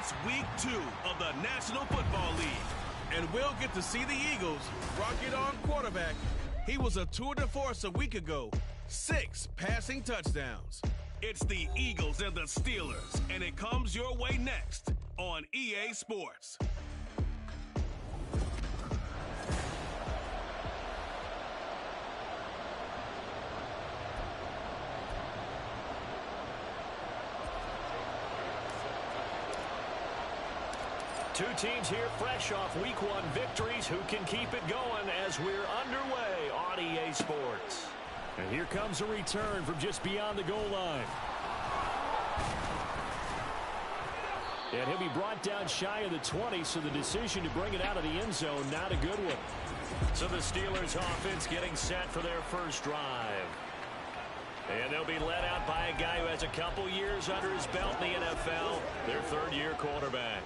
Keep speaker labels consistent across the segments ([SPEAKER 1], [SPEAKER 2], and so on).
[SPEAKER 1] It's week 2 of the National Football League, and we'll get to see the Eagles rock it on quarterback. He was a tour de force a week ago, 6 passing touchdowns. It's the Eagles and the Steelers, and it comes your way next on EA Sports.
[SPEAKER 2] Two teams here fresh off Week 1 victories. Who can keep it going as we're underway on EA Sports? And here comes a return from just beyond the goal line. And he'll be brought down shy of the 20, so the decision to bring it out of the end zone, not a good one. So the Steelers offense getting set for their first drive. And they'll be led out by a guy who has a couple years under his belt in the NFL, their third-year quarterback.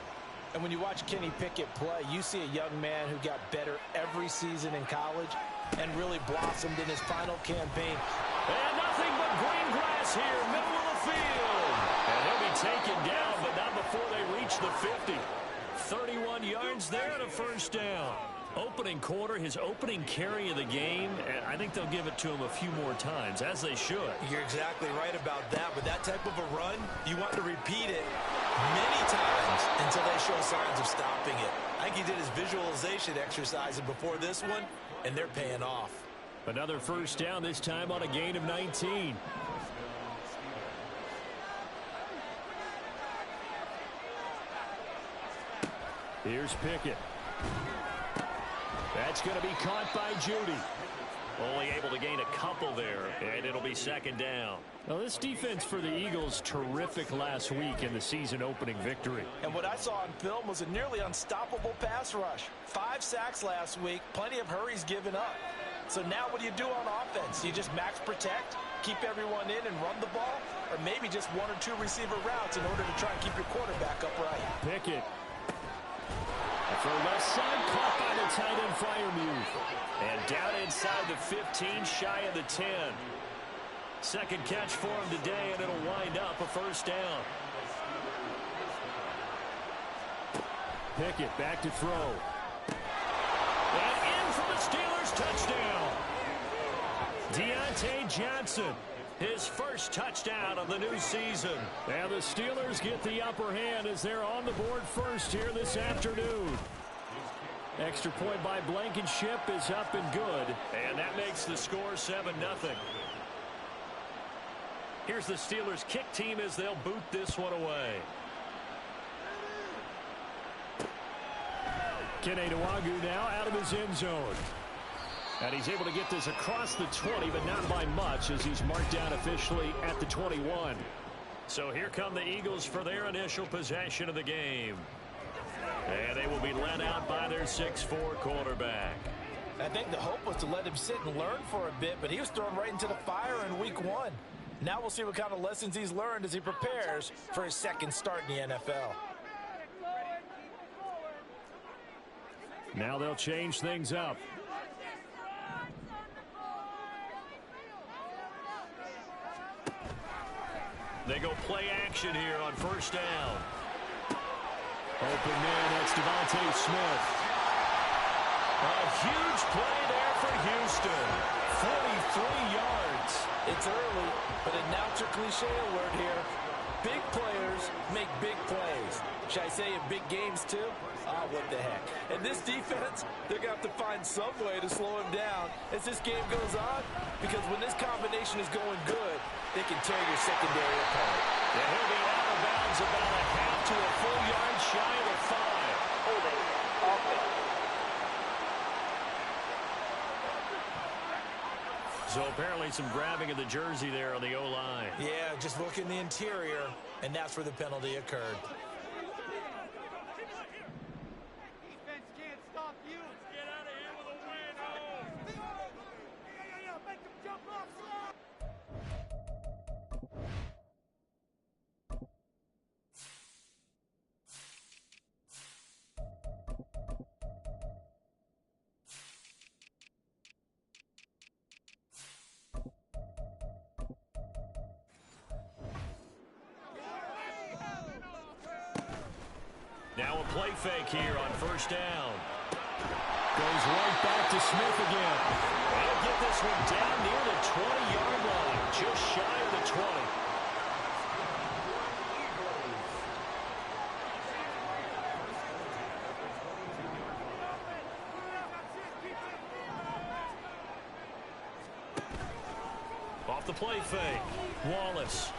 [SPEAKER 3] And when you watch Kenny Pickett play, you see a young man who got better every season in college and really blossomed in his final campaign.
[SPEAKER 2] And nothing but green grass here, middle of the field. And he'll be taken down, but not before they reach the 50. 31 yards there and a first down. Opening quarter, his opening carry of the game, and I think they'll give it to him a few more times, as they should.
[SPEAKER 3] You're exactly right about that. With that type of a run, you want to repeat it many times until they show signs of stopping it. I think he did his visualization exercises before this one, and they're paying off.
[SPEAKER 2] Another first down, this time on a gain of 19. Here's Pickett. That's going to be caught by Judy. Only able to gain a couple there, and it'll be second down. Now, this defense for the Eagles, terrific last week in the season-opening victory.
[SPEAKER 3] And what I saw on film was a nearly unstoppable pass rush. 5 sacks last week, plenty of hurries given up. So now what do you do on offense? You just max protect, keep everyone in and run the ball, or maybe just 1 or 2 receiver routes in order to try and keep your quarterback upright.
[SPEAKER 2] Pickett. For left side, caught by the tight end Freiermuth. And down inside the 15, shy of the 10. Second catch for him today, and it'll wind up a first down. Pickett back to throw. And in for the Steelers, touchdown. Deontay Johnson, his first touchdown of the new season. And the Steelers get the upper hand as they're on the board first here this afternoon. Extra point by Blankenship is up and good. And that makes the score 7-0. Here's the Steelers kick team as they'll boot this one away. Kene Nwangwu now out of his end zone. And he's able to get this across the 20, but not by much as he's marked down officially at the 21. So here come the Eagles for their initial possession of the game. And they will be led out by their 6'4 quarterback.
[SPEAKER 3] I think the hope was to let him sit and learn for a bit, but he was thrown right into the fire in week 1. Now we'll see what kind of lessons he's learned as he prepares for his second start in the NFL.
[SPEAKER 2] Now they'll change things up. They go play action here on first down. Open man, that's Devontae Smith. A huge play there for Houston. 43 yards.
[SPEAKER 3] It's early, but announcer cliche alert here. Big players make big plays. Should I say in big games too? What the heck. And this defense, they're going to have to find some way to slow him down as this game goes on, because when this combination is going good, they can tear your secondary apart.
[SPEAKER 2] And he'll be out of bounds about a half to a full yard shy of the 5.
[SPEAKER 4] Holding offense.
[SPEAKER 2] So apparently some grabbing of the jersey there on the O-line.
[SPEAKER 3] Yeah, just look in the interior, and that's where the penalty occurred.
[SPEAKER 4] Defense can't stop you. Let's get out of here with a win. Make them jump off slow.
[SPEAKER 2] Now a play fake here on first down. Goes right back to Smith again. They'll get this one down near the 20-yard line, just shy of the 20. Off the play fake, Wallace.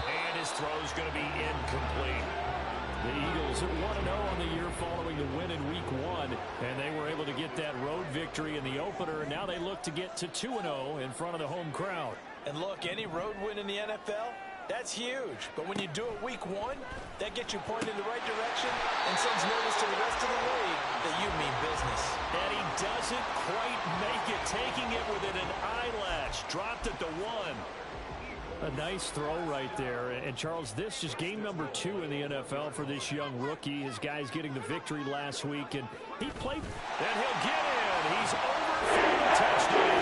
[SPEAKER 2] And his throw's going to be incomplete. The Eagles at 1-0 on the year following the win in Week 1, and they were able to get that road victory in the opener, and now they look to get to 2-0 in front of the home crowd.
[SPEAKER 3] And look, any road win in the NFL, that's huge. But when you do it Week 1, that gets you pointed in the right direction and sends notice to the rest of the league that you mean business.
[SPEAKER 2] And he doesn't quite make it, taking it within an eyelash. Dropped at the 1. A nice throw right there. And Charles, this is game number 2 in the NFL for this young rookie. His guys getting the victory last week, and he played. And he'll get in. He's over for the touchdown.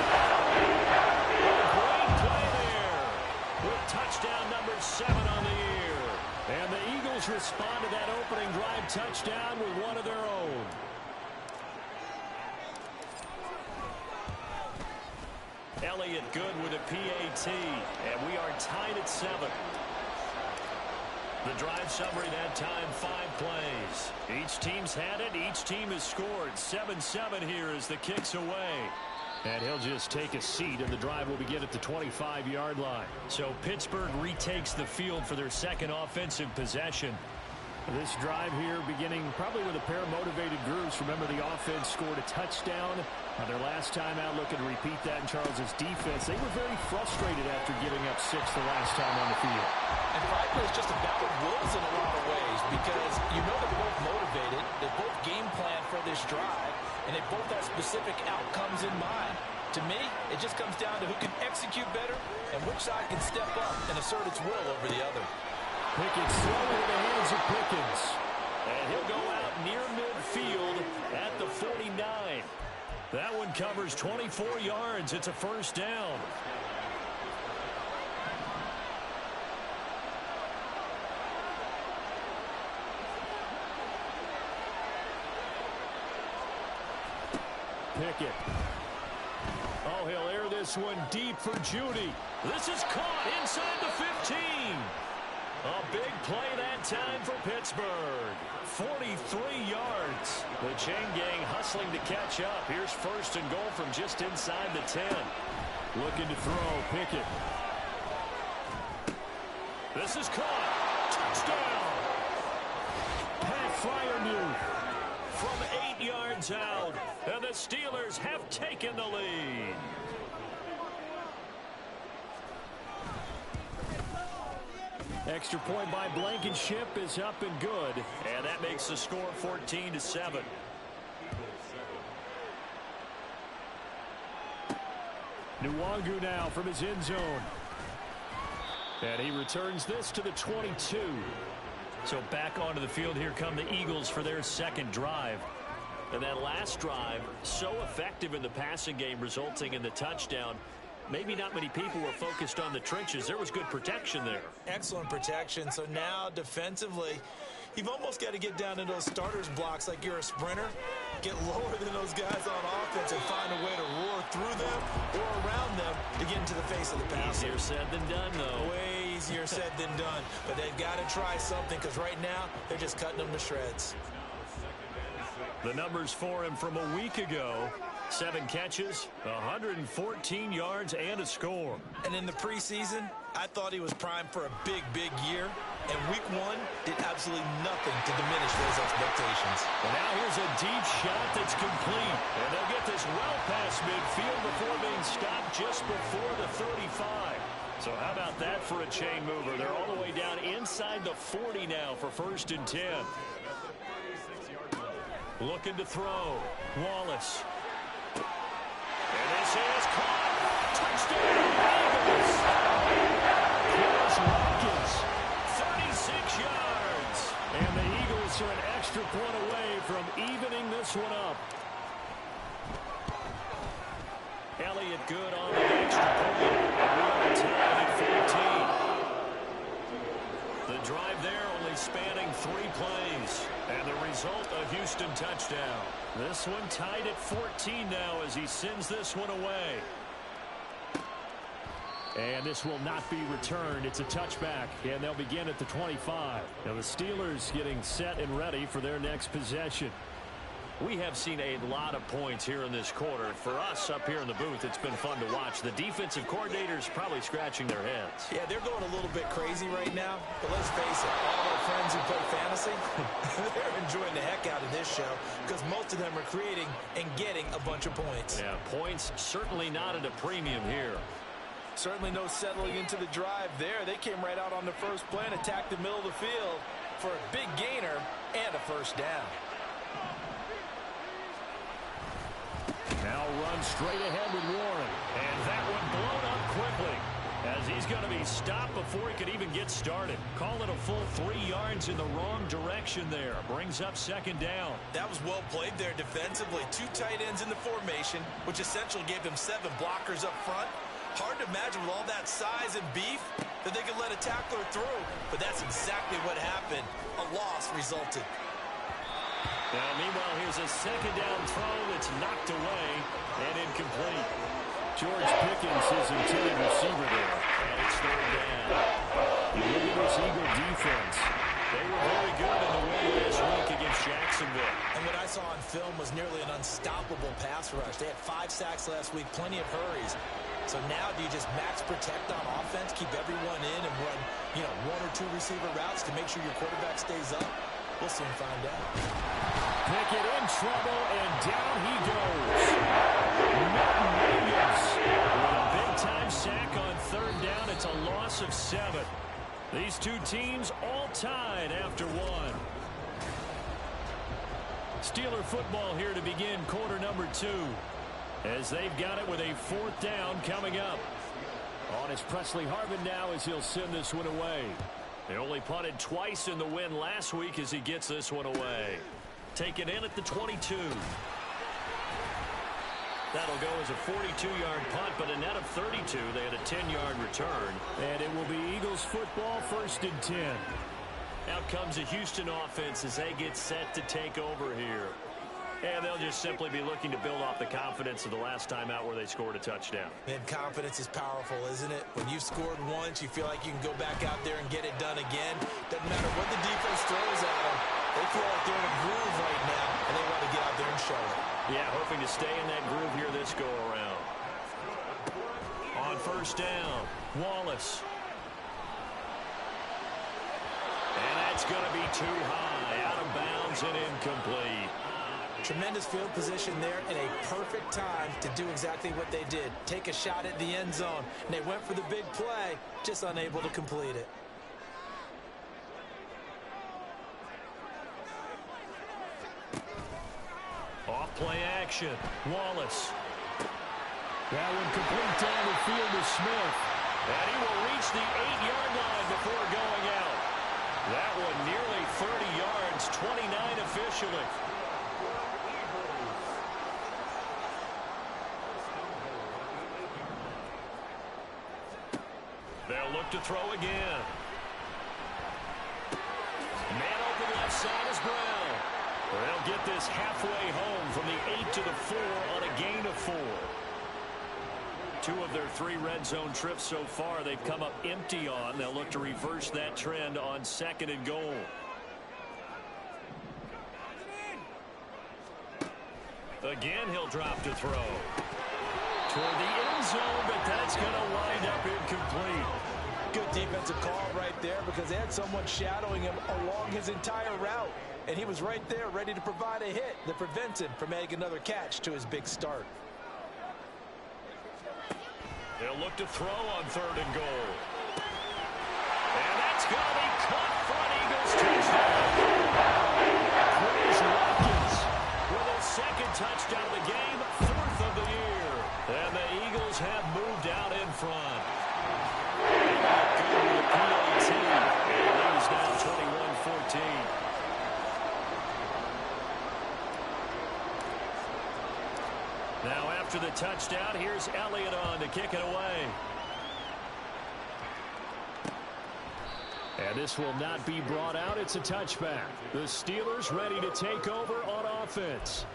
[SPEAKER 2] Great play there with touchdown number 7 on the year. And the Eagles respond to that opening drive touchdown with one of their own. Elliott good with a PAT, and we are tied at 7. The drive summary that time, 5 plays. Each team's had it. Each team has scored. 7-7 here as the kick's away. And he'll just take a seat, and the drive will begin at the 25-yard line. So Pittsburgh retakes the field for their second offensive possession. This drive here beginning probably with a pair of motivated groups. Remember, the offense scored a touchdown. Their last time out, looking to repeat that in Charles's defense. They were very frustrated after giving up 6 the last time on the field.
[SPEAKER 3] And frankly, it's just a battle of wills in a lot of ways because you know they're both motivated. They both game plan for this drive, and they both have specific outcomes in mind. To me, it just comes down to who can execute better and which side can step up and assert its will over the other.
[SPEAKER 2] Pickett slow in the hands of Pickens. And he'll go out near midfield at the 49. That one covers 24 yards. It's a first down. Pickett. Oh, he'll air this one deep for Judy. This is caught inside the 15. A big play that time for Pittsburgh. 43 yards. The chain gang hustling to catch up. Here's first and goal from just inside the 10. Looking to throw, Pickett. This is caught. Touchdown. Pat Freiermuth from 8 yards out. And the Steelers have taken the lead. Extra point by Blankenship is up and good. And that makes the score 14-7. Nwangu now from his end zone. And he returns this to the 22. So back onto the field, here come the Eagles for their second drive. And that last drive, so effective in the passing game, resulting in the touchdown. Maybe not many people were focused on the trenches. There was good protection there.
[SPEAKER 3] Excellent protection. So now defensively, you've almost got to get down to those starters blocks like you're a sprinter. Get lower than those guys on offense and find a way to roar through them or around them to get into the face of the passer.
[SPEAKER 2] Easier said than done, though.
[SPEAKER 3] Way easier said than done. But they've got to try something because right now they're just cutting them to shreds.
[SPEAKER 2] The numbers for him from a week ago. 7 catches, 114 yards, and a score.
[SPEAKER 3] And in the preseason, I thought he was primed for a big, big year. And week 1 did absolutely nothing to diminish those expectations.
[SPEAKER 2] And now here's a deep shot that's complete. And they'll get this well past midfield before being stopped just before the 35. So how about that for a chain mover? They're all the way down inside the 40 now for first and 10. Looking to throw. Wallace. And this is caught. Touchdown, Eagles. Here's Watkins. 36 yards. And the Eagles are an extra point away from evening this one up. Elliott good on the extra point. And we're tied at 14. The drive there only play spanning 3 plays. And the result, a Houston touchdown. This one tied at 14 now as he sends this one away. And this will not be returned. It's a touchback, and they'll begin at the 25. Now the Steelers getting set and ready for their next possession. We have seen a lot of points here in this quarter. For us up here in the booth, it's been fun to watch. The defensive coordinators probably scratching their heads.
[SPEAKER 3] Yeah, they're going a little bit crazy right now. But let's face it, all of our friends who play fantasy, they're enjoying the heck out of this show because most of them are creating and getting a bunch of points.
[SPEAKER 2] Yeah, points certainly not at a premium here.
[SPEAKER 3] Certainly no settling into the drive there. They came right out on the first play and attacked the middle of the field for a big gainer and a first down.
[SPEAKER 2] Now run straight ahead with Warren. And that one blown up quickly as he's going to be stopped before he could even get started. Call it a full 3 yards in the wrong direction there. Brings up second down.
[SPEAKER 3] That was well played there defensively. 2 tight ends in the formation, which essentially gave them 7 blockers up front. Hard to imagine with all that size and beef that they could let a tackler through. But that's exactly what happened. A loss resulted.
[SPEAKER 2] Now, meanwhile, here's a second down throw that's knocked away and incomplete. George Pickens is intended receiver there, and it's third down. You look at this Eagle defense. They were very good in the win last week against Jacksonville.
[SPEAKER 3] And what I saw on film was nearly an unstoppable pass rush. They had 5 sacks last week, plenty of hurries. So now do you just max protect on offense, keep everyone in, and run, 1 or 2 receiver routes to make sure your quarterback stays up? We'll soon find out.
[SPEAKER 2] Pickett in trouble, and down he goes. Madden Williams with a big-time sack on third down. It's a loss of 7. These 2 teams all tied after 1. Steeler football here to begin quarter number 2. As they've got it with a 4th down coming up. On is Presley Harvin now as he'll send this one away. They only punted twice in the win last week as he gets this one away. Taken in at the 22. That'll go as a 42-yard punt, but a net of 32. They had a 10-yard return. And it will be Eagles football, 1st and 10. Out comes a Houston offense as they get set to take over here. And they'll just simply be looking to build off the confidence of the last time out where they scored a touchdown.
[SPEAKER 3] And confidence is powerful, isn't it? When you've scored once, you feel like you can go back out there and get it done again. Doesn't matter what the defense throws at them. They feel like they're in a groove right now, and they want to get out there and show it.
[SPEAKER 2] Yeah, hoping to stay in that groove here this go-around. On 1st down, Wallace. And that's going to be too high, out of bounds and incomplete.
[SPEAKER 3] Tremendous field position there and a perfect time to do exactly what they did. Take a shot at the end zone. And they went for the big play, just unable to complete it.
[SPEAKER 2] Off play action. Wallace. That one complete down the field to Smith. And he will reach the 8-yard line before going out. That one nearly 30 yards, 29 officially. They'll look to throw again. Man open left side is Brown. They'll get this halfway home from the 8 to the 4 on a gain of 4. 2 of their 3 red zone trips so far they've come up empty on. They'll look to reverse that trend on 2nd and goal. Again, he'll drop to throw. Toward the end zone, but that's going to wind up incomplete.
[SPEAKER 3] Good defensive call right there because they had someone shadowing him along his entire route. And he was right there ready to provide a hit that prevents him from making another catch to his big start.
[SPEAKER 2] They'll look to throw on 3rd and goal. And that's going to be caught for an Eagles touchdown. Chris Watkins with a 2nd touchdown of the game, 4th of the year. And the Eagles have moved out in front. Good with the PAT. And it leads now 21-14. Now after the touchdown, here's Elliott on to kick it away. And this will not be brought out. It's a touchback. The Steelers ready to take over on offense.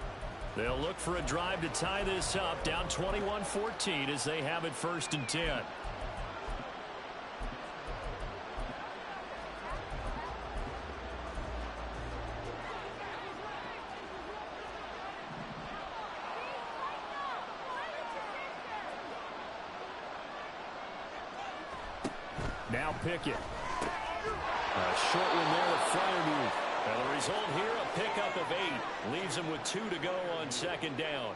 [SPEAKER 2] They'll look for a drive to tie this up, down 21-14 as they have it 1st and 10. Now Pickett. A short one there with Fryermuth. And the result here, a pickup of 8. Leaves him with 2 to go on 2nd down.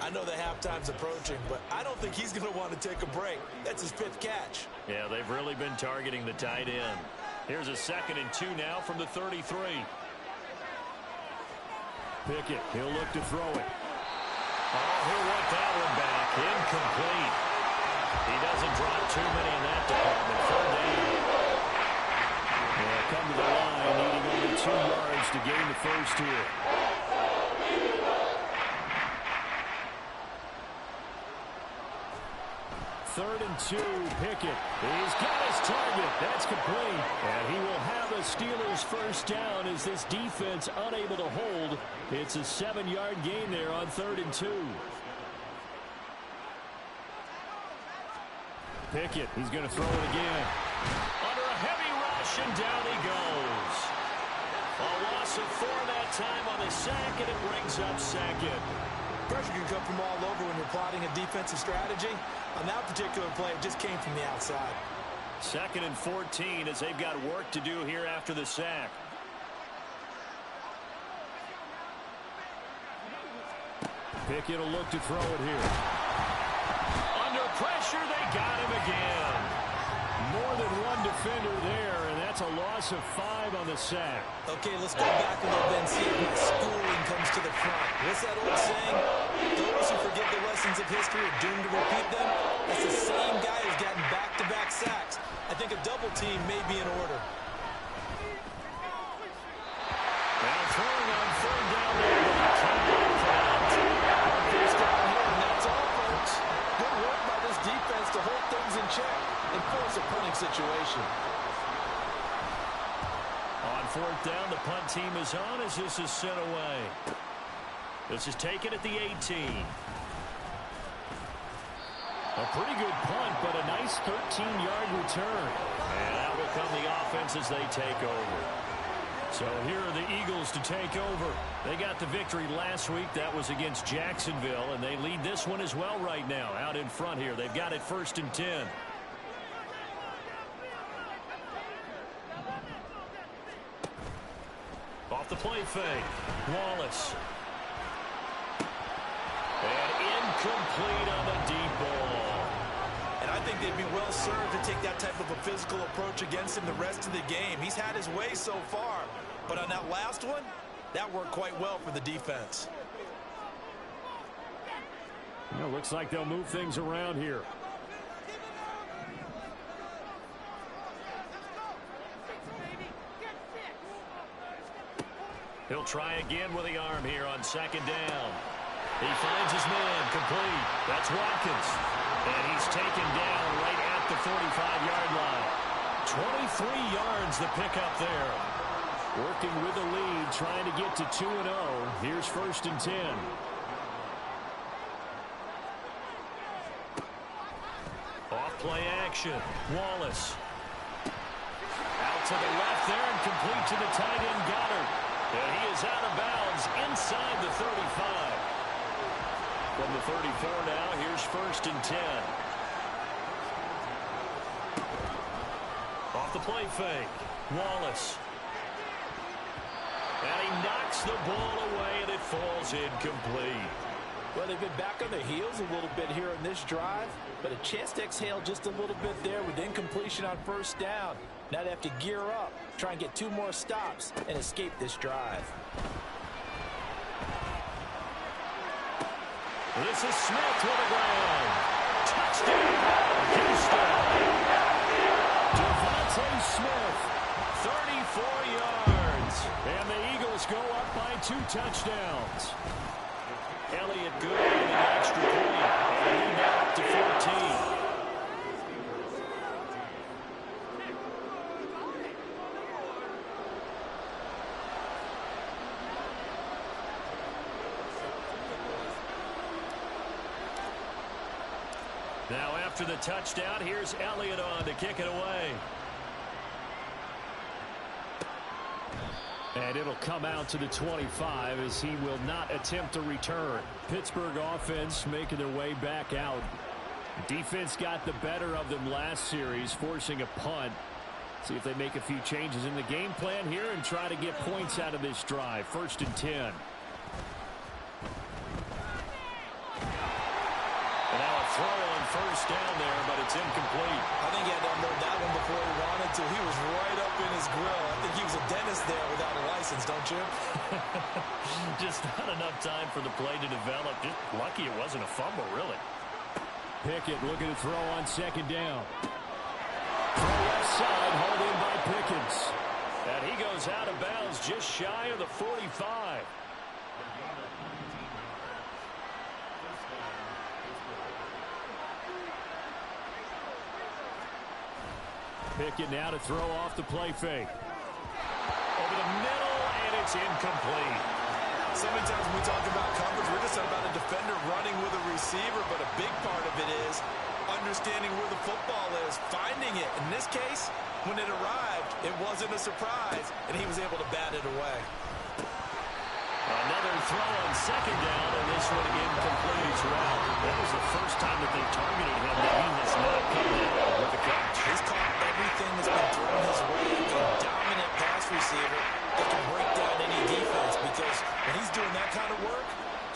[SPEAKER 3] I know the halftime's approaching, but I don't think he's going to want to take a break. That's his 5th catch.
[SPEAKER 2] Yeah, they've really been targeting the tight end. Here's a 2nd and 2 now from the 33. Pickett, he'll look to throw it. Oh, he'll want that one back. Incomplete. He doesn't drop too many in that department. 3rd down. They'll come to the line, needing only 2 yards to gain the first here. Third and 2, Pickett. He's got his target. That's complete. And he will have a Steelers first down as this defense unable to hold. It's a 7-yard gain there on 3rd and 2. Pickett, he's going to throw it again. Under a heavy rush, and down he goes. A loss of 4 that time on the sack, and it brings up 2nd.
[SPEAKER 3] Pressure can come from all over when you're plotting a defensive strategy. On that particular play, it just came from the outside.
[SPEAKER 2] 2nd and 14 as they've got work to do here after the sack. Pickett will look to throw it here. Under pressure, they got him again. More than one defender there, and that's a loss of 5 on the sack.
[SPEAKER 3] Okay, let's go back a little bit and see if my schooling comes to the front. What's that old saying? Those who forget the lessons of history are doomed to repeat them. That's the same guy who's gotten back-to-back sacks. I think a double team may be in order.
[SPEAKER 2] Now throwing on 3rd down there, but he cannot count.
[SPEAKER 3] First down here, and that's all, folks. Good work by this defense to hold things in check and force a punting situation.
[SPEAKER 2] On 4th down, the punt team is on as this is sent away. This is taken at the 18. A pretty good punt, but a nice 13-yard return. And out will come the offense as they take over. So here are the Eagles to take over. They got the victory last week. That was against Jacksonville, and they lead this one as well right now. Out in front here. They've got it 1st and 10. Off the play fake. Wallace. And incomplete on the deep ball.
[SPEAKER 3] And I think they'd be well served to take that type of a physical approach against him the rest of the game. He's had his way so far. But on that last one, that worked quite well for the defense.
[SPEAKER 2] It looks like they'll move things around here. He'll try again with the arm here on 2nd down. He finds his man complete. That's Watkins. And he's taken down right at the 45-yard line. 23 yards the pickup there. Working with the lead, trying to get to 2-0. Here's 1st and 10. Off play action. Wallace. Out to the left there and complete to the tight end Goddard. And he is out of bounds inside the 35. From the 34 now, here's 1st and 10. Off the play fake. Wallace. And he knocks the ball away, and it falls incomplete.
[SPEAKER 3] Well, they've been back on their heels a little bit here in this drive, but a chance to exhale just a little bit there with incompletion on 1st down. Now they have to gear up, try and get 2 more stops, and escape this drive.
[SPEAKER 2] This is Smith with a ground. Touchdown, Houston. Devontae Smith, 34 yards. And the Eagles go up by 2 touchdowns. Elliott good in the extra point. And he now up to 14. Now after the touchdown, here's Elliott on to kick it away. And it'll come out to the 25 as he will not attempt to return. Pittsburgh offense making their way back out. Defense got the better of them last series, forcing a punt. See if they make a few changes in the game plan here and try to get points out of this drive. 1st and 10. And now a throw on 1st down there, but it's incomplete.
[SPEAKER 3] I think he had to unload that one before he wanted to. He was right up in his grill. I think he was a dentist there without a license, don't you?
[SPEAKER 2] Just not enough time for the play to develop. Just lucky it wasn't a fumble, really. Pickett looking to throw on 2nd down. Throw left side, hauled in by Pickens. And he goes out of bounds just shy of the 45. Pickett now to throw off the play fake. Over the middle, and it's incomplete.
[SPEAKER 3] So many times when we talk about coverage, we're just talking about a defender running with a receiver, but a big part of it is understanding where the football is, finding it. In this case, when it arrived, it wasn't a surprise, and he was able to bat it away.
[SPEAKER 2] Another throw on 2nd down, and this one incomplete as well. That was the first time that they targeted him that he has not come down with the catch.
[SPEAKER 3] He's caught everything that's been thrown his way. A dominant pass receiver that can break down any defense, because when he's doing that kind of work,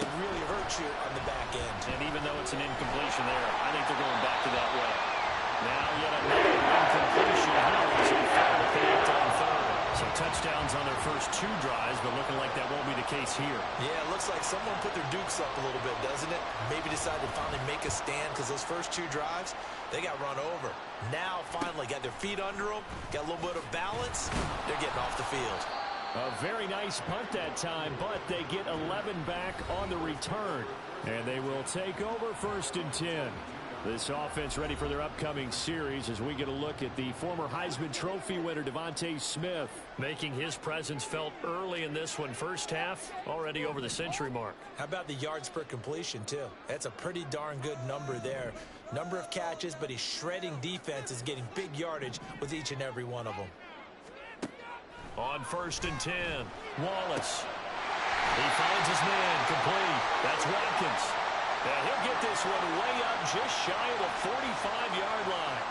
[SPEAKER 3] it really hurts you on the back end.
[SPEAKER 2] And even though it's an incompletion there, I think they're going back to that way. Now yet another incompletion here as they fail to connect on 3rd. So touchdowns on their first 2 drives, but looking like that won't be the case here.
[SPEAKER 3] Yeah, it looks like someone put their dukes up a little bit, doesn't it? Maybe decided to finally make a stand, because those first 2 drives, they got run over. Now, finally, got their feet under them, got a little bit of balance, they're getting off the field.
[SPEAKER 2] A very nice punt that time, but they get 11 back on the return. And they will take over 1st and 10. This offense ready for their upcoming series as we get a look at the former Heisman Trophy winner Devontae Smith, making his presence felt early in this one. First half, already over the century mark.
[SPEAKER 3] How about the yards per completion, too? That's a pretty darn good number there. Number of catches, but he's shredding defenses, getting big yardage with each and every one of them.
[SPEAKER 2] On 1st and 10, Wallace. He finds his man, complete. That's Watkins. And he'll get this one way up just shy of the 45-yard line.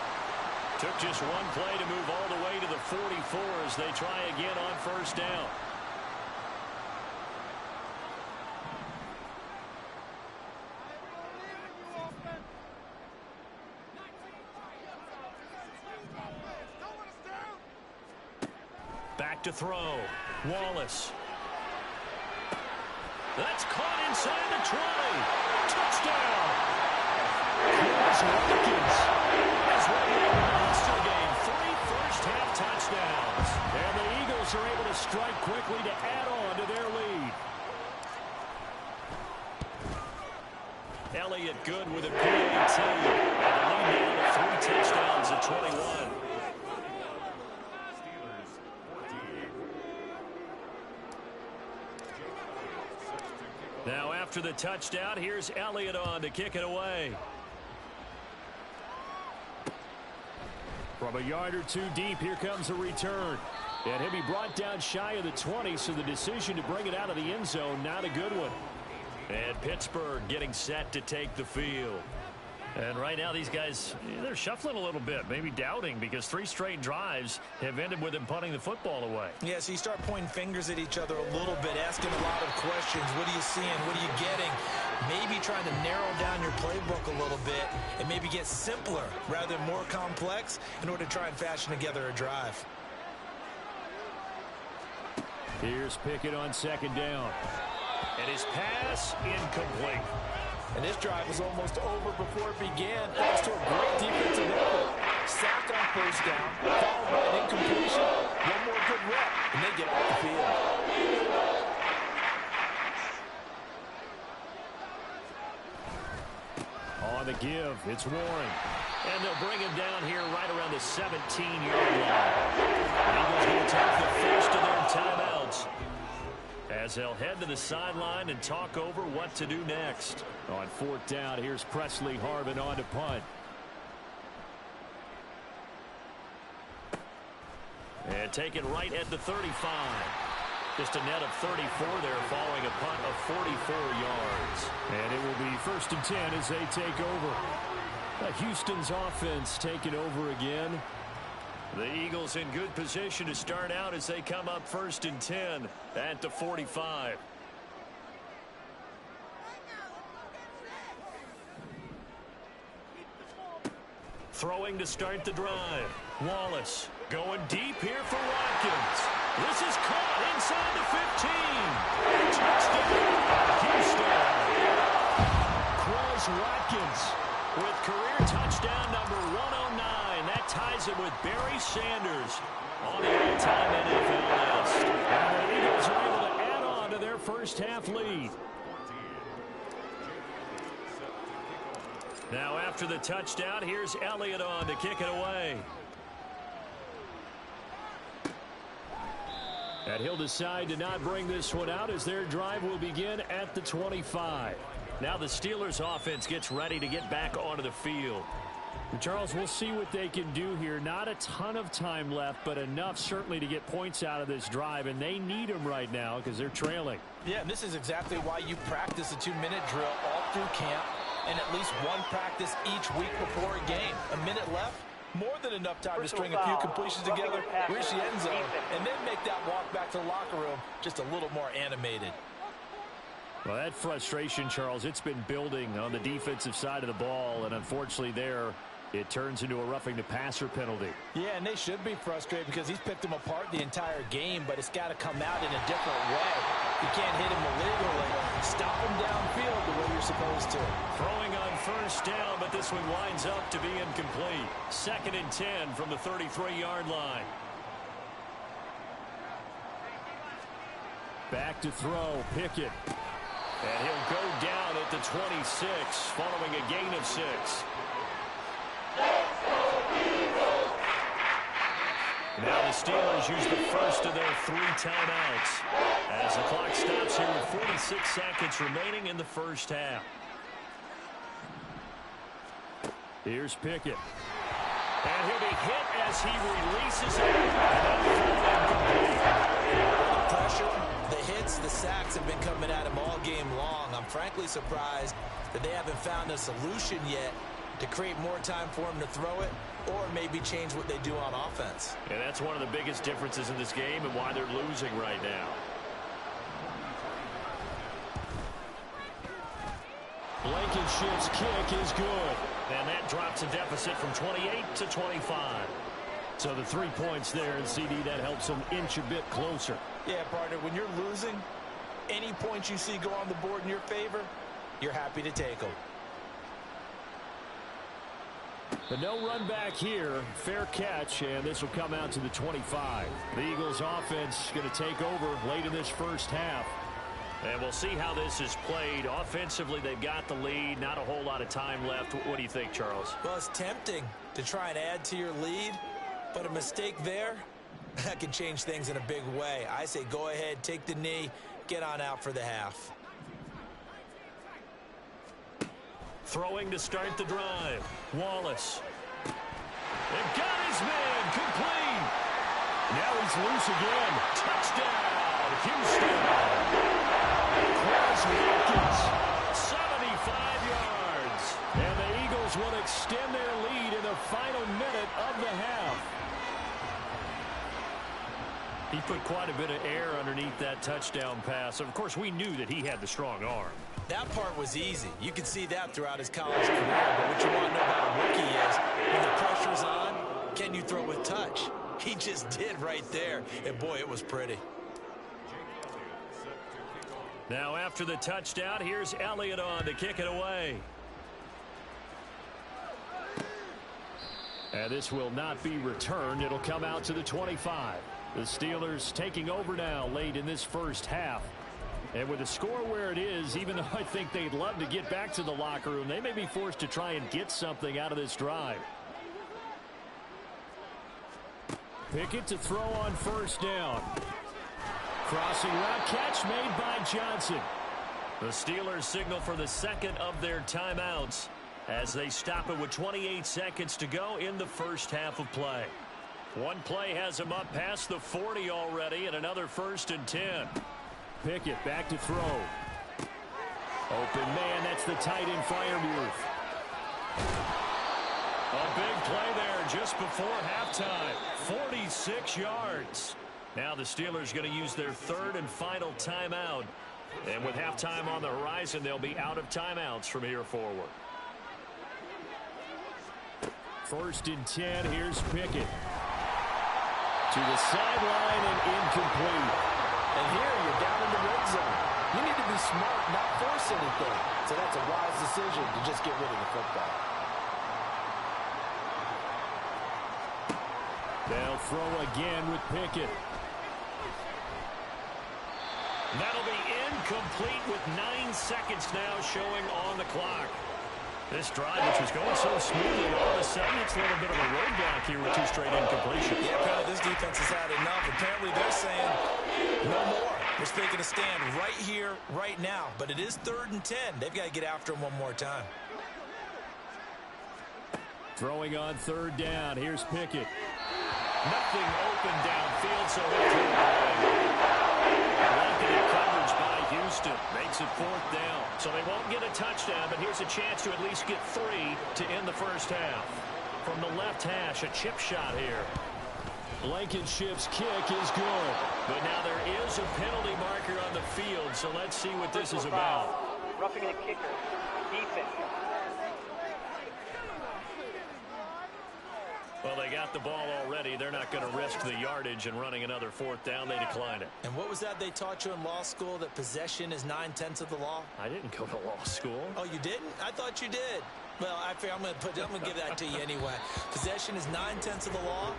[SPEAKER 2] Took just one play to move all the way to the 44 as they try again on 1st down. Back to throw. Wallace. That's caught inside the 20. Touchdown. Here's Watkins. Has won a monster game. 3 first-half touchdowns. And the Eagles are able to strike quickly to add on to their lead. Elliott good with a PAT. And the lead now to 3 touchdowns at 21. Now after the touchdown, here's Elliott on to kick it away. From a yard or 2 deep, here comes a return. And he'll be brought down shy of the 20, so the decision to bring it out of the end zone, not a good one. And Pittsburgh getting set to take the field. And right now these guys, they're shuffling a little bit, maybe doubting, because 3 straight drives have ended with them punting the football away.
[SPEAKER 3] Yeah, so you start pointing fingers at each other a little bit, asking a lot of questions. What are you seeing? What are you getting? Maybe trying to narrow down your playbook a little bit and maybe get simpler rather than more complex in order to try and fashion together a drive.
[SPEAKER 2] Here's Pickett on 2nd down. And his pass incomplete.
[SPEAKER 3] And this drive was almost over before it began, thanks to a great defensive effort. Sack on 1st down, followed by an incompletion. One more good rep, and they get off the field.
[SPEAKER 2] On the give, it's Warren. And they'll bring him down here right around the 17-yard line. The Eagles going to take the first of their timeouts. As as they'll head to the sideline and talk over what to do next.
[SPEAKER 5] On fourth down, here's Presley Harvin on to punt.
[SPEAKER 2] And taken right at the 35. Just a net of 34 there following a punt of 44 yards.
[SPEAKER 5] And it will be 1st and 10 as they take over. Houston's offense taking over again.
[SPEAKER 2] The Eagles in good position to start out as they come up 1st and 10 at the 45. Throwing to start the drive. Wallace going deep here for Watkins. This is caught inside the 15. Touchdown, Houston. Quez Watkins with career touchdown number 109. That ties it with Barry Sanders on the all-time NFL list.
[SPEAKER 5] And the Eagles are able to add on to their first half lead.
[SPEAKER 2] Now after the touchdown, here's Elliott on to kick it away.
[SPEAKER 5] And he'll decide to not bring this one out as their drive will begin at the 25.
[SPEAKER 2] Now the Steelers offense gets ready to get back onto the field.
[SPEAKER 5] Charles, we'll see what they can do here. Not a ton of time left, but enough certainly to get points out of this drive, and they need them right now because they're trailing.
[SPEAKER 3] Yeah, and this is exactly why you practice a 2-minute drill all through camp and at least one practice each week before a game. A minute left, more than enough time to string a few completions together, reach the end zone, and then make that walk back to the locker room just a little more animated.
[SPEAKER 5] Well, that frustration, Charles, it's been building on the defensive side of the ball, and unfortunately there, it turns into a roughing the passer penalty.
[SPEAKER 3] Yeah, and they should be frustrated because he's picked them apart the entire game, but it's got to come out in a different way. You can't hit him illegally. Stop him downfield the way you're supposed to.
[SPEAKER 2] Throwing on 1st down, but this one winds up to be incomplete. 2nd and 10 from the 33-yard line.
[SPEAKER 5] Back to throw, Pickett.
[SPEAKER 2] And he'll go down at the 26 following a gain of 6. Now the Steelers use the first of their 3 timeouts as the clock stops here with 46 seconds remaining in the first half.
[SPEAKER 5] Here's Pickett.
[SPEAKER 2] And he'll be hit as he releases it.
[SPEAKER 3] The pressure, the hits, the sacks have been coming at him all game long. I'm frankly surprised that they haven't found a solution yet to create more time for him to throw it or maybe change what they do on offense.
[SPEAKER 2] And that's one of the biggest differences in this game and why they're losing right now.
[SPEAKER 5] Blankenship's kick is good.
[SPEAKER 2] And that drops a deficit from 28 to 25.
[SPEAKER 5] So the 3 points there, and CD, that helps them inch a bit closer.
[SPEAKER 3] Yeah, partner, when you're losing, any points you see go on the board in your favor, you're happy to take them.
[SPEAKER 5] But no run back here. Fair catch, and this will come out to the 25. The Eagles offense going to take over late in this first half.
[SPEAKER 2] And we'll see how this is played. Offensively, they've got the lead. Not a whole lot of time left. What do you think, Charles?
[SPEAKER 3] Well, it's tempting to try and add to your lead, but a mistake there, that can change things in a big way. I say go ahead, take the knee, get on out for the half.
[SPEAKER 2] Throwing to start the drive. Wallace. And got his man complete.
[SPEAKER 5] Now he's loose again.
[SPEAKER 2] Touchdown, Houston.
[SPEAKER 5] Quez Watkins.
[SPEAKER 2] 75 yards.
[SPEAKER 5] And the Eagles will extend their lead in the final minute of the half.
[SPEAKER 2] He put quite a bit of air underneath that touchdown pass. Of course, we knew that he had the strong arm.
[SPEAKER 3] That part was easy. You could see that throughout his college career. But what you want to know about a rookie is when the pressure's on, can you throw with touch? He just did right there. And, boy, it was pretty.
[SPEAKER 2] Now after the touchdown, here's Elliott on to kick it away.
[SPEAKER 5] And this will not be returned. It'll come out to the 25. The Steelers taking over now late in this first half. And with the score where it is, even though I think they'd love to get back to the locker room, they may be forced to try and get something out of this drive. Pickett to throw on 1st down. Crossing route catch made by Johnson.
[SPEAKER 2] The Steelers signal for the second of their timeouts as they stop it with 28 seconds to go in the first half of play. One play has him up past the 40 already, and another 1st and 10.
[SPEAKER 5] Pickett back to throw. Open man, that's the tight end Freiermuth.
[SPEAKER 2] A big play there just before halftime. 46 yards. Now the Steelers going to use their third and final timeout. And with halftime on the horizon, they'll be out of timeouts from here forward.
[SPEAKER 5] 1st and 10, here's Pickett. To the sideline and incomplete.
[SPEAKER 3] And here you're down in the red zone. You need to be smart, not force anything. So that's a wise decision to just get rid of the football.
[SPEAKER 5] They'll throw again with Pickett.
[SPEAKER 2] That'll be incomplete with 9 seconds now showing on the clock. This drive, which was going so smoothly, all of a sudden it's a little bit of a roadblock here with 2 straight incompletions.
[SPEAKER 3] Yeah, apparently this defense has had enough. Apparently they're saying no more. They're taking a stand right here, right now. But it is 3rd and 10. They've got to get after him one more time.
[SPEAKER 5] Throwing on 3rd down. Here's Pickett.
[SPEAKER 2] Nothing open downfield, so he'll throw it away. Blanketed coverage by Houston. Makes it 4th down. So they won't get a touchdown, but here's a chance to at least get 3 to end the first half. From the left hash, a chip shot here.
[SPEAKER 5] Blankenship's kick is good.
[SPEAKER 2] But now there is a penalty marker on the field, so let's see what this is about.
[SPEAKER 4] Roughing the kicker. Defense.
[SPEAKER 2] Well, they got the ball already. They're not going to risk the yardage and running another 4th down. They decline it.
[SPEAKER 3] And what was that they taught you in law school, that possession is 9/10 of the law?
[SPEAKER 2] I didn't go to law school.
[SPEAKER 3] Oh, you didn't? I thought you did. Well, I figure I'm going to give that to you anyway. Possession is 9/10 of the law,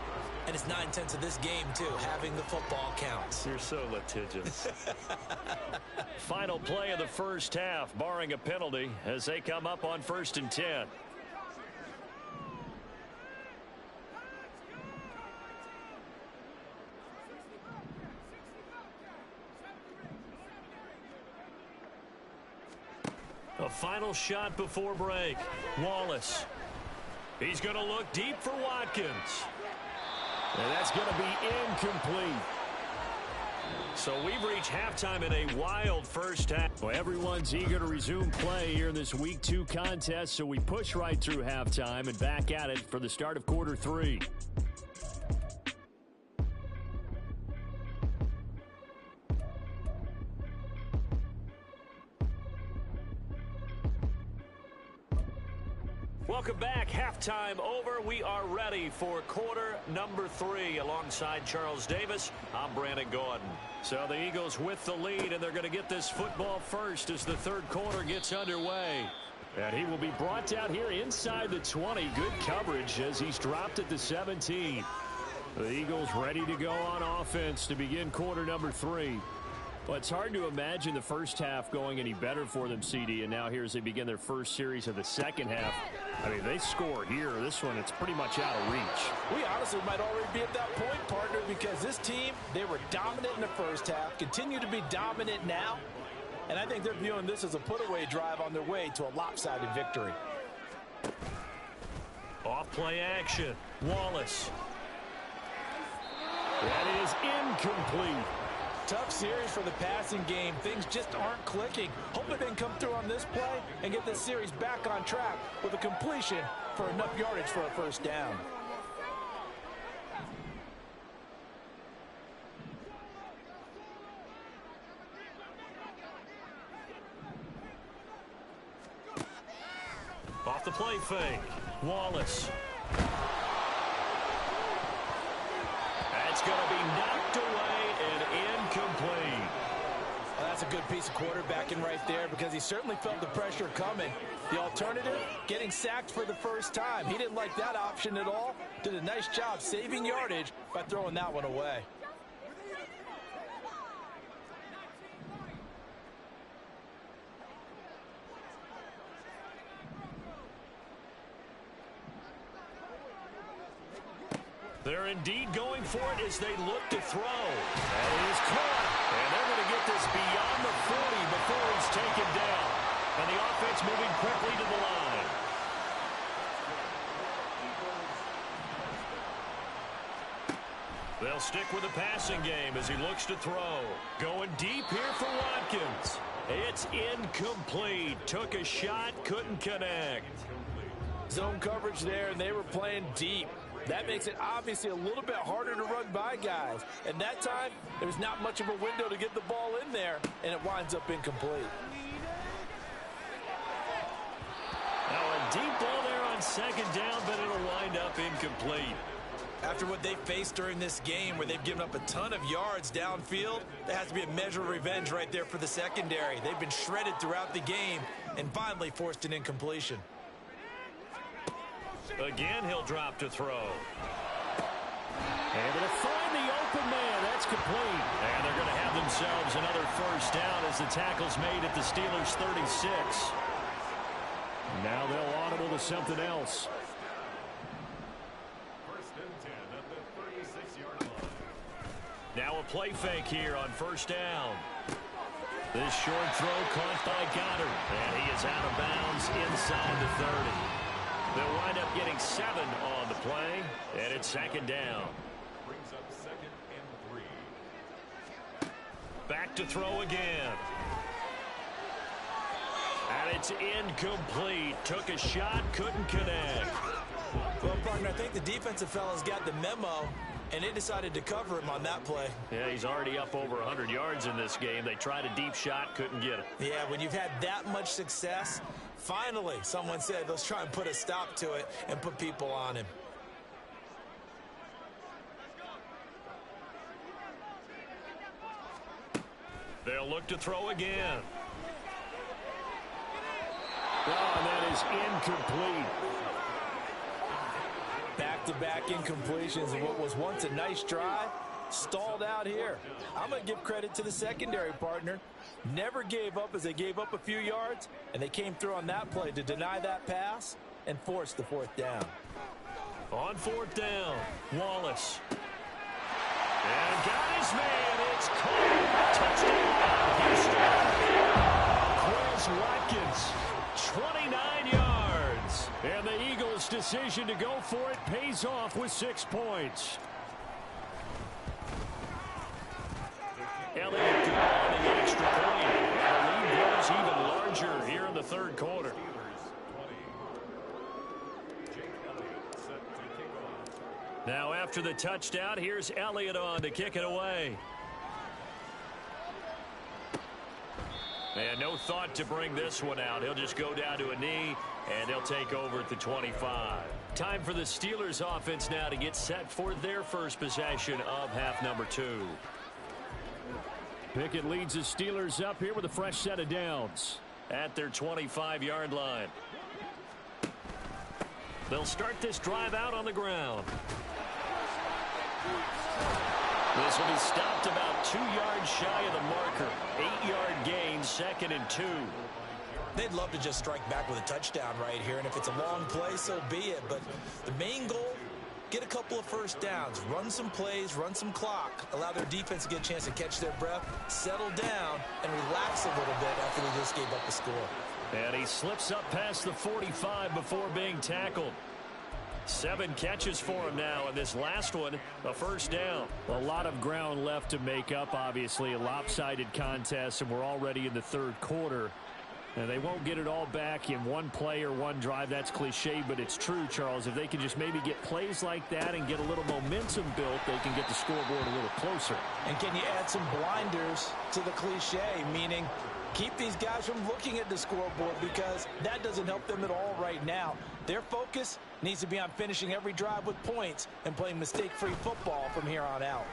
[SPEAKER 3] and it's 9/10 of this game, too. Having the football counts.
[SPEAKER 2] You're so litigious. Final play of the first half, barring a penalty, as they come up on 1st and 10. A final shot before break. Wallace. He's going to look deep for Watkins.
[SPEAKER 5] And that's going to be incomplete.
[SPEAKER 2] So we've reached halftime in a wild first half.
[SPEAKER 5] Well, everyone's eager to resume play here in this Week 2 contest, so we push right through halftime and back at it for the start of quarter 3.
[SPEAKER 2] Welcome back. Halftime over. We are ready for quarter number 3. Alongside Charles Davis, I'm Brandon Gordon. So the Eagles with the lead, and they're going to get this football first as the 3rd quarter gets underway.
[SPEAKER 5] And he will be brought down here inside the 20. Good coverage as he's dropped at the 17. The Eagles ready to go on offense to begin quarter number 3. Well, it's hard to imagine the first half going any better for them, CD, and now here as they begin their first series of the second half. I mean, they score here. This one, it's pretty much out of reach.
[SPEAKER 3] We honestly might already be at that point, partner, because this team, they were dominant in the first half, continue to be dominant now, and I think they're viewing this as a put-away drive on their way to a lopsided victory.
[SPEAKER 2] Off-play action. Wallace.
[SPEAKER 5] That is incomplete.
[SPEAKER 3] Tough series for the passing game. Things just aren't clicking. Hoping they can come through on this play and get this series back on track with a completion for enough yardage for a first down.
[SPEAKER 2] Off the play fake. Wallace. That's going to be knocked away and incomplete.
[SPEAKER 3] Well, that's a good piece of quarterbacking right there because he certainly felt the pressure coming. The alternative, getting sacked for the first time. He didn't like that option at all. Did a nice job saving yardage by throwing that one away.
[SPEAKER 2] They're indeed going for it as they look to throw. That is caught. And they're going to get this beyond the 40 before he's taken down. And the offense moving quickly to the line. They'll stick with the passing game as he looks to throw. Going deep here for Watkins. It's incomplete. Took a shot, couldn't connect.
[SPEAKER 3] Zone coverage there, and they were playing deep. That makes it obviously a little bit harder to run by guys. And that time, there's not much of a window to get the ball in there, and it winds up incomplete.
[SPEAKER 2] Now a deep ball there on second down, but it'll wind up incomplete.
[SPEAKER 3] After what they faced during this game where they've given up a ton of yards downfield, there has to be a measure of revenge right there for the secondary. They've been shredded throughout the game and finally forced an incompletion.
[SPEAKER 2] Again, he'll drop to throw. Able to find the open man. That's complete. And they're going to have themselves another first down as the tackle's made at the Steelers' 36.
[SPEAKER 5] Now they'll audible to something else.
[SPEAKER 2] Now a play fake here on first down. This short throw caught by Goddard. And he is out of bounds inside the 30. They'll wind up getting 7 on the play. And it's second down.
[SPEAKER 6] Brings up 2nd and 3.
[SPEAKER 2] Back to throw again. And it's incomplete. Took a shot, couldn't connect.
[SPEAKER 3] Well, partner, I think the defensive fellas got the memo, and they decided to cover him on that play.
[SPEAKER 2] Yeah, he's already up over 100 yards in this game. They tried a deep shot, couldn't get it.
[SPEAKER 3] Yeah, when you've had that much success, finally someone said, let's try and put a stop to it and put people on him.
[SPEAKER 2] They'll look to throw again.
[SPEAKER 5] Oh, and that is incomplete.
[SPEAKER 3] Back-to-back incompletions, and what was once a nice drive stalled out here. I'm going to give credit to the secondary, partner. Never gave up as they gave up a few yards, and they came through on that play to deny that pass and force the fourth down.
[SPEAKER 2] On fourth down, Wallace. And got his man. It's caught. Touchdown, Houston. Chris Watkins, 29 yards. And the Eagles' decision to go for it pays off with 6 points. Elliott on the extra point. The lead grows even larger here in the third quarter. Now after the touchdown, here's Elliott on to kick it away. And no thought to bring this one out. He'll just go down to a knee, and they'll take over at the 25. Time for the Steelers offense now to get set for their first possession of half number 2.
[SPEAKER 5] Pickett leads the Steelers up here with a fresh set of downs.
[SPEAKER 2] At their 25-yard line. They'll start this drive out on the ground. This will be stopped about 2 yards shy of the marker. 8-yard gain, 2nd and 2.
[SPEAKER 3] They'd love to just strike back with a touchdown right here, and if it's a long play, so be it. But the main goal, get a couple of first downs, run some plays, run some clock, allow their defense to get a chance to catch their breath, settle down, and relax a little bit after they just gave up the score.
[SPEAKER 2] And he slips up past the 45 before being tackled. 7 catches for him now, and this last one, a first down.
[SPEAKER 5] A lot of ground left to make up, obviously. A lopsided contest, and we're already in the third quarter. And they won't get it all back in one play or one drive. That's cliche, but it's true, Charles. If they can just maybe get plays like that and get a little momentum built, they can get the scoreboard a little closer.
[SPEAKER 3] And can you add some blinders to the cliche, meaning keep these guys from looking at the scoreboard, because that doesn't help them at all right now. Their focus needs to be on finishing every drive with points and playing mistake-free football from here on out.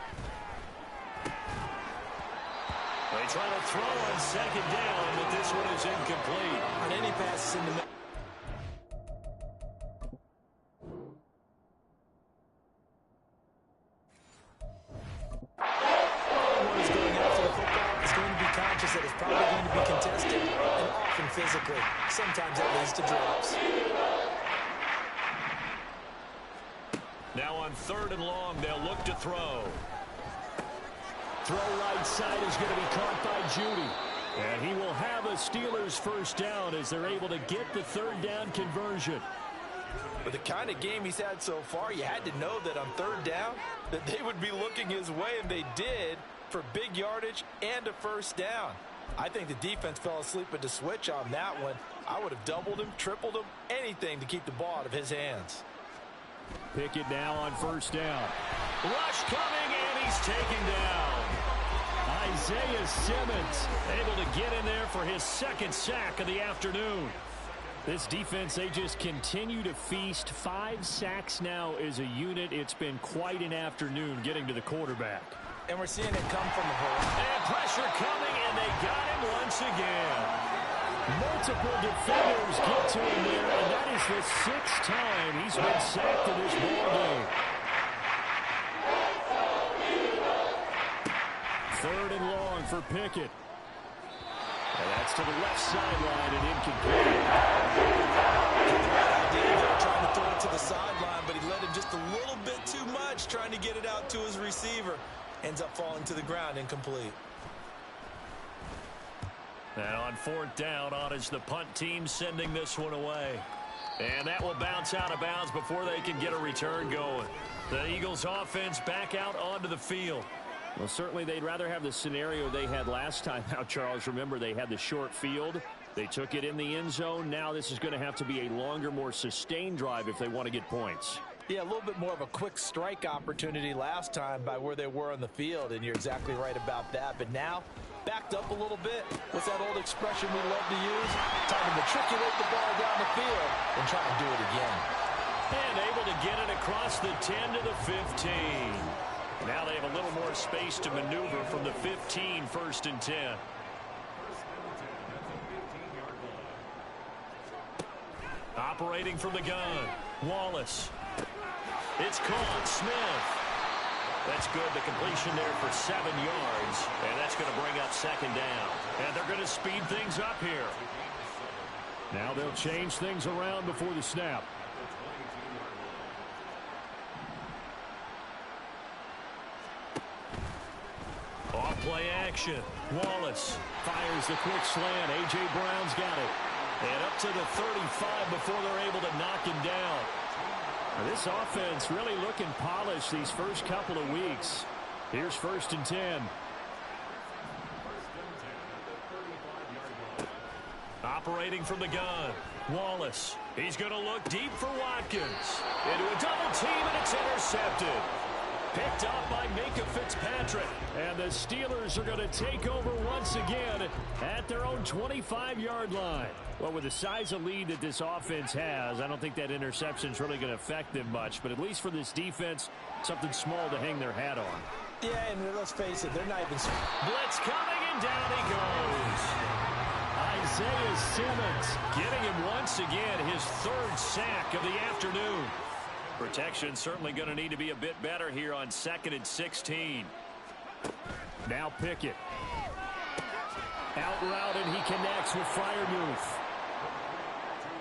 [SPEAKER 2] They try to throw on second down, but this one is incomplete.
[SPEAKER 3] On any passes in the middle. Anyone who's going after the football is going to be conscious that it's probably going to be contested and often physically. Sometimes that leads to drops.
[SPEAKER 2] Now on 3rd and long, they'll look to throw.
[SPEAKER 5] Throw right side is going to be caught by Judy. And he will have a Steelers first down as they're able to get the 3rd down conversion.
[SPEAKER 3] With the kind of game he's had so far, you had to know that on 3rd down that they would be looking his way, and they did, for big yardage and a first down. I think the defense fell asleep at the switch on that one. I would have doubled him, tripled him, anything to keep the ball out of his hands.
[SPEAKER 5] Pickett now on first down.
[SPEAKER 2] Rush coming, and he's taken down.
[SPEAKER 5] Isaiah Simmons able to get in there for his 2nd sack of the afternoon. This defense, they just continue to feast. 5 sacks now as a unit. It's been quite an afternoon getting to the quarterback.
[SPEAKER 3] And we're seeing it come from the hole.
[SPEAKER 2] And pressure coming, and they got him once again.
[SPEAKER 5] Multiple defenders get to him there, and that is the 6th time he's been sacked in this ball game. 3rd and long for Pickett. And that's to the left sideline and incomplete.
[SPEAKER 3] Trying to throw it to the sideline, but he let him just a little bit too much, trying to get it out to his receiver. Ends up falling to the ground, incomplete.
[SPEAKER 2] And on 4th down, on is the punt team sending this one away. And that will bounce out of bounds before they can get a return going. The Eagles offense back out onto the field.
[SPEAKER 5] Well, certainly they'd rather have the scenario they had last time out, Charles. Remember, they had the short field. They took it in the end zone. Now this is going to have to be a longer, more sustained drive if they want to get points.
[SPEAKER 3] Yeah, a little bit more of a quick strike opportunity last time by where they were on the field, and you're exactly right about that. But now, backed up a little bit. What's that old expression we love to use? Time to matriculate the ball down the field and try and do it again.
[SPEAKER 2] And able to get it across the 10 to the 15. Now they have a little more space to maneuver from the 15, 1st and 10. Operating from the gun, Wallace. It's caught, Smith. That's good, the completion there for 7 yards, and that's going to bring up 2nd down. And they're going to speed things up here.
[SPEAKER 5] Now they'll change things around before the snap.
[SPEAKER 2] Off-play action. Wallace
[SPEAKER 5] fires the quick slant. A.J. Brown's got it.
[SPEAKER 2] And up to the 35 before they're able to knock him down.
[SPEAKER 5] Now this offense really looking polished these first couple of weeks. Here's 1st and 10.
[SPEAKER 2] Operating from the gun, Wallace. He's going to look deep for Watkins. Into a double team, and it's intercepted. Picked up by Minka Fitzpatrick.
[SPEAKER 5] And the Steelers are going to take over once again at their own 25-yard line. Well, with the size of lead that this offense has, I don't think that interception is really going to affect them much. But at least for this defense, something small to hang their hat on.
[SPEAKER 3] Yeah, and let's face it, they're not even...
[SPEAKER 2] Blitz coming, and down he goes.
[SPEAKER 5] Isaiah Simmons
[SPEAKER 2] getting him once again his 3rd sack of the afternoon. Protection certainly going to need to be a bit better here on 2nd and 16.
[SPEAKER 5] Now Pickett. Out route, and he connects with Freiermuth.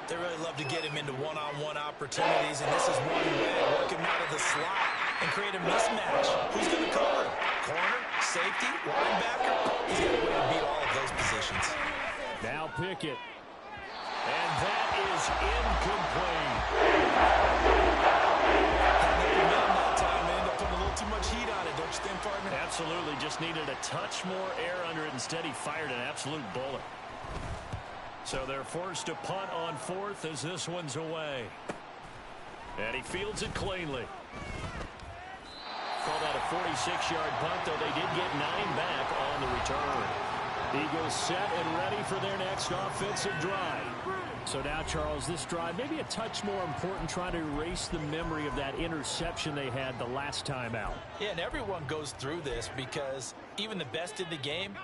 [SPEAKER 3] They really love to get him into one-on-one opportunities, and this is one way, work him out of the slot and create a mismatch. Who's going to cover him? Corner, safety, linebacker? He's got a way to beat all of those positions.
[SPEAKER 5] Now Pickett.
[SPEAKER 2] And that is incomplete.
[SPEAKER 3] Putting a little too much heat on it, don't you think, partner?
[SPEAKER 2] Absolutely. Just needed a touch more air under it. Instead, he fired an absolute bullet. So they're forced to punt on 4th as this one's away. And he fields it cleanly. Call that a 46-yard punt, though they did get 9 back on the return.
[SPEAKER 5] Eagles set and ready for their next offensive drive. So now, Charles, this drive maybe a touch more important, trying to erase the memory of that interception they had the last time out.
[SPEAKER 3] Yeah, and everyone goes through this because even the best in the game,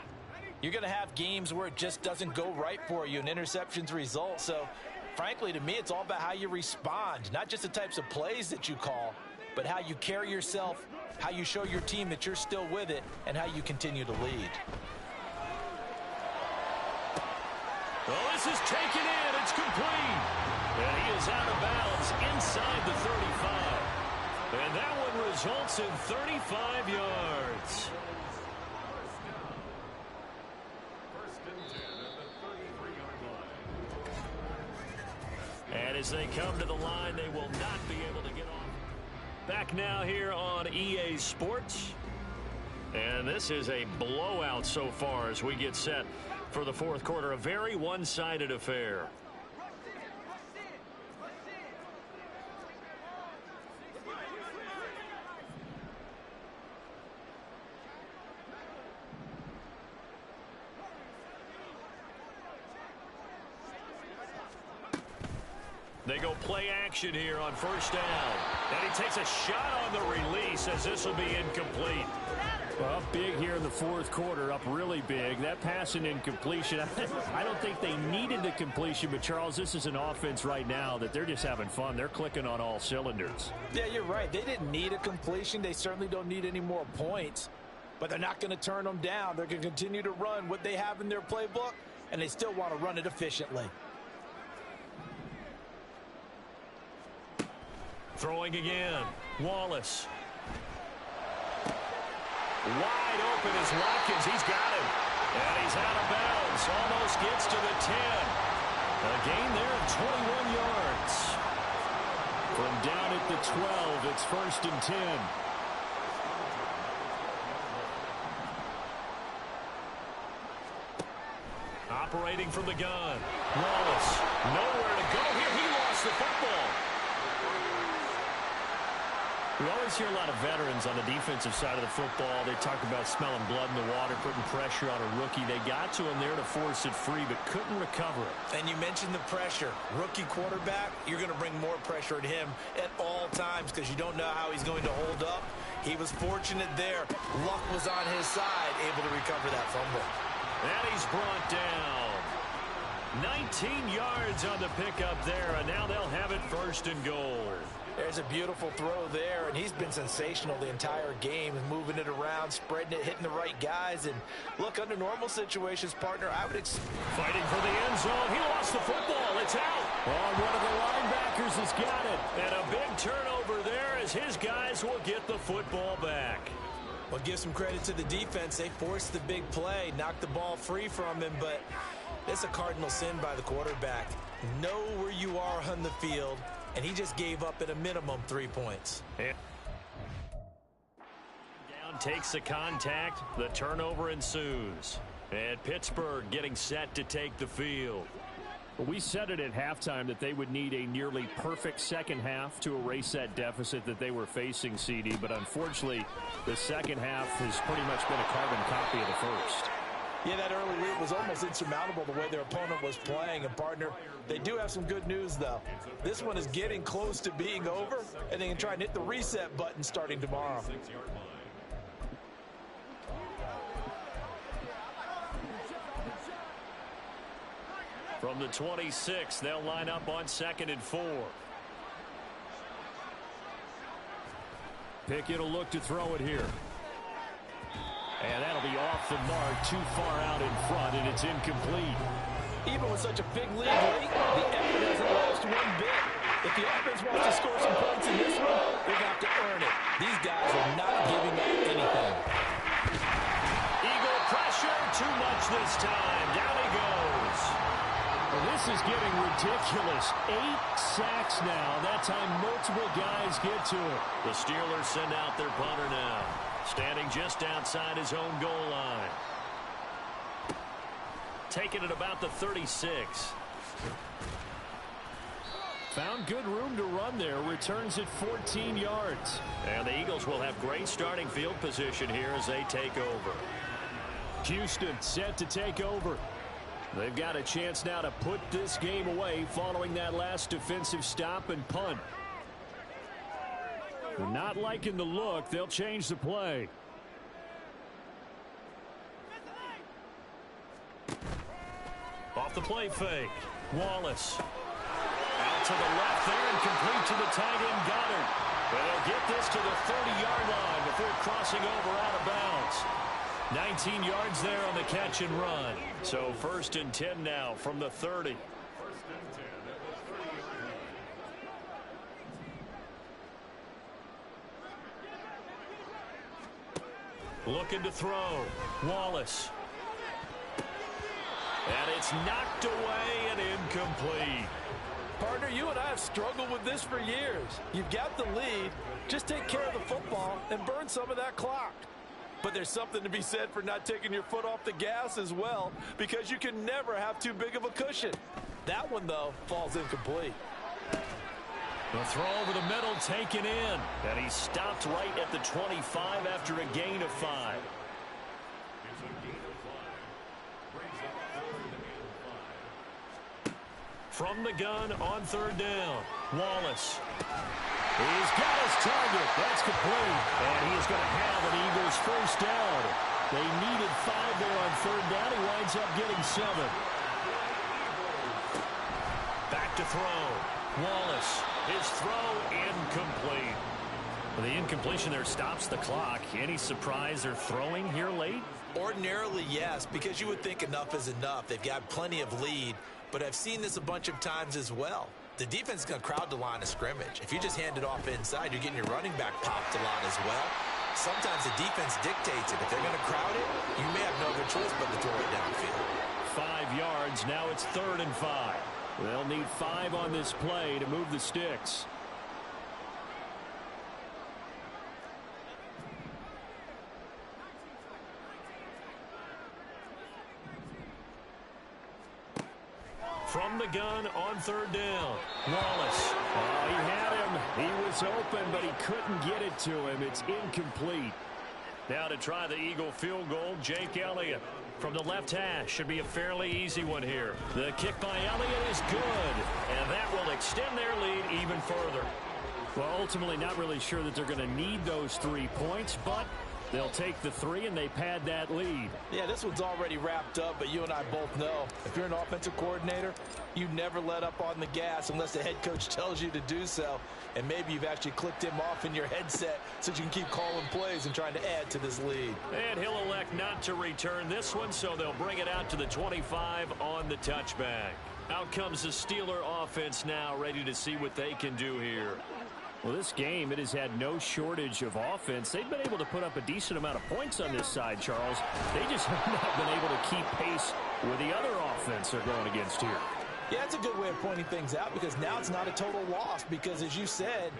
[SPEAKER 3] you're going to have games where it just doesn't go right for you and interceptions result. So, frankly, to me, it's all about how you respond, not just the types of plays that you call, but how you carry yourself, how you show your team that you're still with it, and how you continue to lead.
[SPEAKER 2] Well, this is taken in. It's complete. And he is out of bounds inside the 35. And that one results in 35 yards.
[SPEAKER 6] First and 10 at the 33-yard line.
[SPEAKER 2] And as they come to the line, they will not be able to get off. Back now here on EA Sports. And this is a blowout so far as we get set for the fourth quarter. A very one-sided affair. They go play action here on first down. And he takes a shot on the release as this will be incomplete.
[SPEAKER 5] Well, big here in the fourth quarter, up really big. That pass and incompletion, I don't think they needed the completion, but Charles, this is an offense right now that they're just having fun. They're clicking on all cylinders.
[SPEAKER 3] Yeah, you're right. They didn't need a completion. They certainly don't need any more points, but they're not going to turn them down. They're going to continue to run what they have in their playbook, and they still want to run it efficiently.
[SPEAKER 2] Throwing again. Wallace. Wide open is Watkins. He's got him. And he's out of bounds. Almost gets to the 10. A gain there of 21 yards. From down at the 12, it's first and 10. Operating from the gun. Wallace. Nowhere to go here. He lost the football. We always hear a lot of veterans on the defensive side of the football. They talk about smelling blood in the water, putting pressure on a rookie. They got to him there to force it free, but couldn't recover it.
[SPEAKER 3] And you mentioned the pressure. Rookie quarterback, you're going to bring more pressure at him at all times because you don't know how he's going to hold up. He was fortunate there. Luck was on his side, able to recover that fumble.
[SPEAKER 2] And he's brought down. 19 yards on the pickup there, and now they'll have it first and goal.
[SPEAKER 3] There's a beautiful throw there, and he's been sensational the entire game, moving it around, spreading it, hitting the right guys. And look, under normal situations, partner, I would
[SPEAKER 2] fighting for the end zone. He lost the football. It's out.
[SPEAKER 5] Oh, one of the linebackers has got it.
[SPEAKER 2] And a big turnover there as his guys will get the football back.
[SPEAKER 3] Well, give some credit to the defense. They forced the big play, knocked the ball free from him, but it's a cardinal sin by the quarterback. Know where you are on the field. And he just gave up at a minimum 3 points.
[SPEAKER 2] And down takes the contact. The turnover ensues. And Pittsburgh getting set to take the field.
[SPEAKER 5] We said it at halftime that they would need a nearly perfect second half to erase that deficit that they were facing, CD. But unfortunately, the second half has pretty much been a carbon copy of the first.
[SPEAKER 3] Yeah, that early lead was almost insurmountable the way their opponent was playing. And, partner, they do have some good news, though. This one is getting close to being over, and they can try and hit the reset button starting tomorrow.
[SPEAKER 2] From the 26, they'll line up on 2nd and 4.
[SPEAKER 5] Pickett will look to throw it here. And that'll be off the mark, too far out in front, and it's incomplete.
[SPEAKER 3] Even with such a big lead late, the effort doesn't last one bit. If the offense wants to score some points in this one, they're going to have to earn it. These guys are not giving up anything.
[SPEAKER 2] Eagle pressure, too much this time. Down he goes.
[SPEAKER 5] Well, this is getting ridiculous. 8 sacks now. That time multiple guys get to it.
[SPEAKER 2] The Steelers send out their punter now. Standing just outside his own goal line. Taking it about the 36.
[SPEAKER 5] Found good room to run there. Returns at 14 yards.
[SPEAKER 2] And the Eagles will have great starting field position here as they take over.
[SPEAKER 5] Houston set to take over. They've got a chance now to put this game away following that last defensive stop and punt. They're not liking the look. They'll change the play.
[SPEAKER 2] Off the play fake. Wallace. Out to the left there and complete to the tight end Goddard. But they'll get this to the 30-yard line before crossing over out of bounds. 19 yards there on the catch and run. So 1st and 10 now from the 30. Looking to throw. Wallace. And it's knocked away and incomplete.
[SPEAKER 3] Partner, you and I have struggled with this for years. You've got the lead. Just take care of the football and burn some of that clock. But there's something to be said for not taking your foot off the gas as well, because you can never have too big of a cushion. That one, though, falls incomplete.
[SPEAKER 2] The throw over the middle taken in. And he stopped right at the 25 after a gain of 5. From the gun on 3rd down. Wallace. He's got his target. That's complete. And he is going to have an Eagles first down. They needed 5 there on 3rd down. He winds up getting 7. Back to throw. Wallace. His throw incomplete. The incompletion there stops the clock. Any surprise they're throwing here late?
[SPEAKER 3] Ordinarily, yes, because you would think enough is enough. They've got plenty of lead, but I've seen this a bunch of times as well. The defense is going to crowd the line of scrimmage. If you just hand it off inside, you're getting your running back popped a lot as well. Sometimes the defense dictates it. If they're going to crowd it, you may have no other choice but to throw it downfield.
[SPEAKER 2] 5 yards. Now it's 3rd and 5. They'll need 5 on this play to move the sticks. From the gun on 3rd down. Wallace. Oh, he had him. He was open, but he couldn't get it to him. It's incomplete. Now to try the Eagle field goal, Jake Elliott. From the left hash, should be a fairly easy one here. The kick by Elliott is good, and that will extend their lead even further. Well, ultimately not really sure that they're going to need those 3 points, but they'll take the 3 and they pad that lead.
[SPEAKER 3] Yeah, this one's already wrapped up, but you and I both know if you're an offensive coordinator, you never let up on the gas unless the head coach tells you to do so. And maybe you've actually clicked him off in your headset so you can keep calling plays and trying to add to this lead.
[SPEAKER 2] And he'll elect not to return this one, so they'll bring it out to the 25 on the touchback. Out comes the Steeler offense now, ready to see what they can do here. Well, this game, it has had no shortage of offense. They've been able to put up a decent amount of points on this side, Charles. They just have not been able to keep pace with the other offense they're going against here.
[SPEAKER 3] Yeah, that's a good way of pointing things out, because now it's not a total loss, because as you said,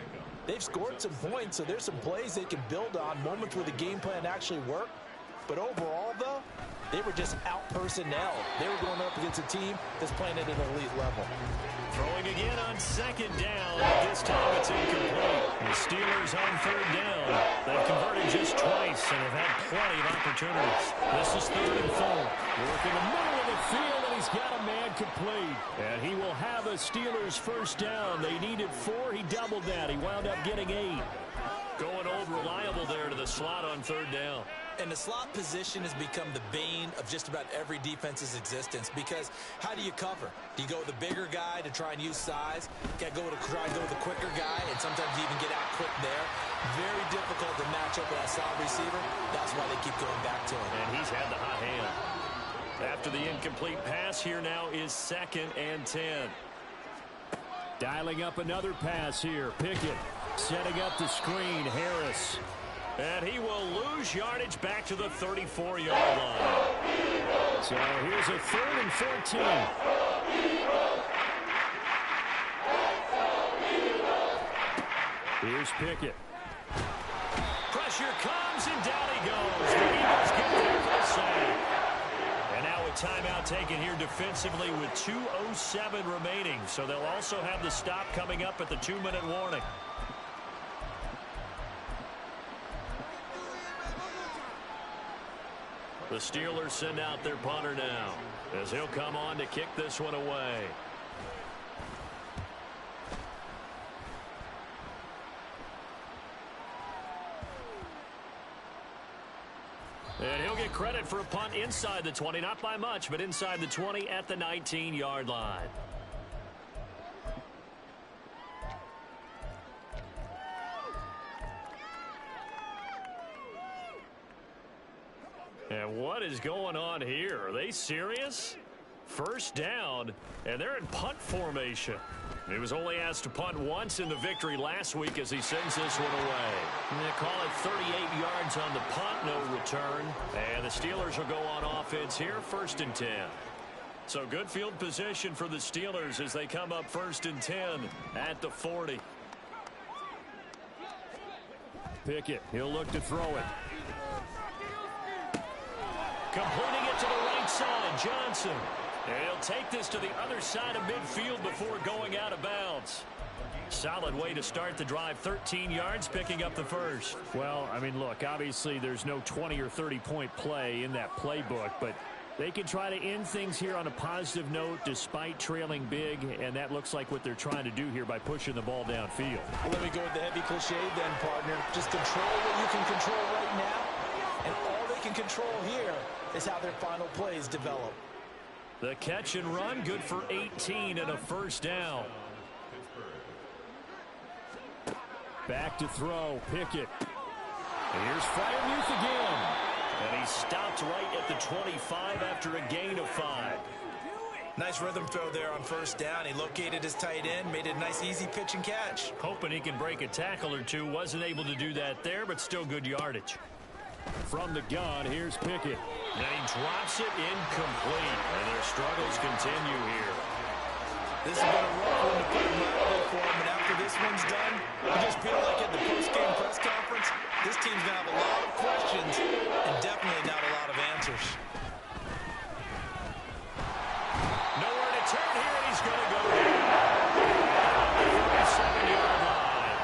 [SPEAKER 3] they've scored some points, so there's some plays they can build on, moments where the game plan actually worked. But overall, though, they were just out-personnel. They were going up against a team that's playing at an elite level.
[SPEAKER 2] Throwing again on 2nd down. This time it's incomplete. The Steelers on 3rd down. They've converted just twice and have had plenty of opportunities. This is 3rd and 4. Work in the middle of the field, and he's got a man complete. And he will have a Steelers first down. They needed 4. He doubled that. He wound up getting 8. Going old reliable there to the slot on 3rd down.
[SPEAKER 3] And the slot position has become the bane of just about every defense's existence, because how do you cover? Do you go with the bigger guy to try and use size? Got to try and go with the quicker guy, and sometimes even get out quick there. Very difficult to match up with that slot receiver. That's why they keep going back to him.
[SPEAKER 2] And he's had the hot hand. After the incomplete pass, here now is 2nd and 10. Dialing up another pass here. Pickett setting up the screen. Harris. And he will lose yardage back to the 34-yard line. So here's a 3rd and 14. Here's Pickett. Pressure comes, and down he goes. The Eagles get there for the sack. And now a timeout taken here defensively with 2:07 remaining. So they'll also have the stop coming up at the 2-minute warning. The Steelers send out their punter now, as he'll come on to kick this one away. And he'll get credit for a punt inside the 20, not by much, but inside the 20 at the 19-yard line. And what is going on here? Are they serious? First down, and they're in punt formation. He was only asked to punt once in the victory last week as he sends this one away. And they call it 38 yards on the punt, no return. And the Steelers will go on offense here, 1st and 10. So good field position for the Steelers as they come up 1st and 10 at the 40.
[SPEAKER 5] Pickett, he'll look to throw it.
[SPEAKER 2] Completing it to the right side, Johnson. And he'll take this to the other side of midfield before going out of bounds. Solid way to start the drive, 13 yards, picking up the first.
[SPEAKER 5] Well, I mean, look, obviously there's no 20 or 30-point play in that playbook, but they can try to end things here on a positive note despite trailing big, and that looks like what they're trying to do here by pushing the ball downfield.
[SPEAKER 3] Well, let me go with the heavy cliche then, partner. Just control what you can control right now, and all they can control here is how their final plays develop.
[SPEAKER 2] The catch and run, good for 18 and a first down.
[SPEAKER 5] Back to throw, Pickett. Here's Freiermuth again.
[SPEAKER 2] And he stopped right at the 25 after a gain of 5.
[SPEAKER 3] Nice rhythm throw there on 1st down. He located his tight end, made it a nice easy pitch and catch.
[SPEAKER 2] Hoping he can break a tackle or two. Wasn't able to do that there, but still good yardage.
[SPEAKER 5] From the gun, here's Pickett.
[SPEAKER 2] And he drops it incomplete. And their struggles continue here.
[SPEAKER 3] This has been a rough one to put mildly for him, and after this one's done, you just feel like at the post-game press conference, this team's going to have a lot of questions and definitely not a lot of answers.
[SPEAKER 2] Nowhere to turn here, and he's going to go down. 37-yard line.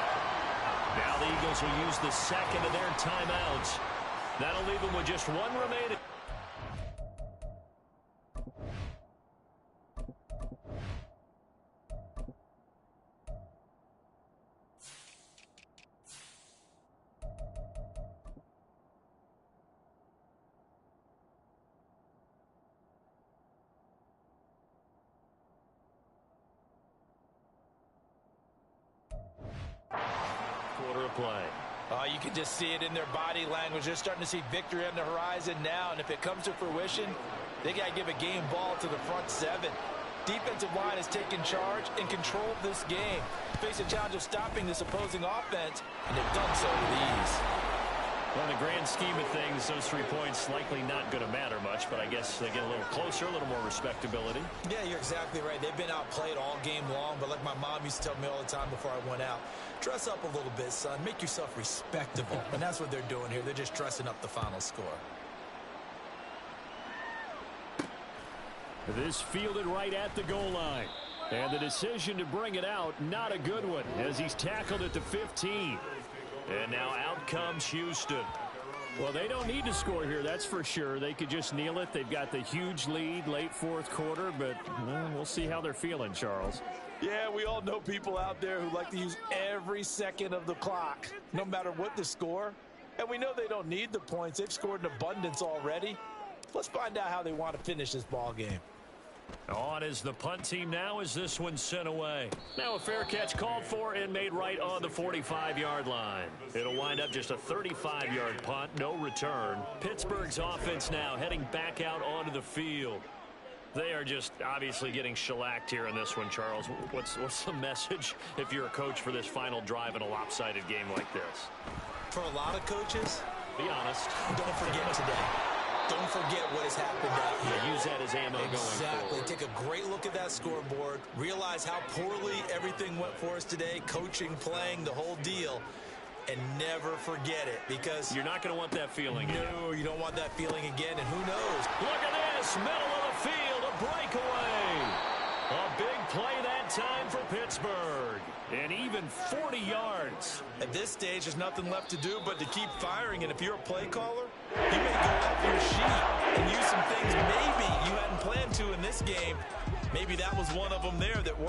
[SPEAKER 2] Now the Eagles will use the second of their timeouts. That'll leave them with just one remaining. Quarter of play.
[SPEAKER 3] You can just see it in their body language. They're starting to see victory on the horizon now, and if it comes to fruition, they got to give a game ball to the front 7. Defensive line has taken charge and controlled this game. Face a challenge of stopping this opposing offense, and they've done so with ease.
[SPEAKER 2] Well, in the grand scheme of things, those 3 points likely not going to matter much, but I guess they get a little closer, a little more respectability.
[SPEAKER 3] Yeah, you're exactly right. They've been outplayed all game long, but like my mom used to tell me all the time before I went out, dress up a little bit, son. Make yourself respectable. And that's what they're doing here. They're just dressing up the final score.
[SPEAKER 5] This fielded right at the goal line. And the decision to bring it out, not a good one, as he's tackled at the 15.
[SPEAKER 2] And now out comes Houston.
[SPEAKER 5] Well, they don't need to score here, that's for sure. They could just kneel it. They've got the huge lead late 4th quarter, but we'll see how they're feeling, Charles.
[SPEAKER 3] Yeah, we all know people out there who like to use every second of the clock, no matter what the score. And we know they don't need the points. They've scored in abundance already. Let's find out how they want to finish this ball game.
[SPEAKER 2] On is the punt team now as this one's sent away. Now a fair catch called for and made right on the 45-yard line. It'll wind up just a 35-yard punt, no return. Pittsburgh's offense now heading back out onto the field. They are just obviously getting shellacked here in this one, Charles. What's the message if you're a coach for this final drive in a lopsided game like this?
[SPEAKER 3] For a lot of coaches,
[SPEAKER 2] be honest.
[SPEAKER 3] Don't forget today. Don't forget what has happened out here.
[SPEAKER 2] Use that as ammo going forward.
[SPEAKER 3] Take a great look at that scoreboard. Realize how poorly everything went for us today. Coaching, playing, the whole deal. And never forget it, because
[SPEAKER 2] you're not going to want that feeling again.
[SPEAKER 3] No, you don't want that feeling again, and who knows?
[SPEAKER 2] Look at this, middle of the field, a breakaway. A big play that time for Pittsburgh. And even 40 yards.
[SPEAKER 3] At this stage, there's nothing left to do but to keep firing, and if you're a play caller, you may go off your sheet and use some things maybe you hadn't planned to in this game. Maybe that was one of them there that worked.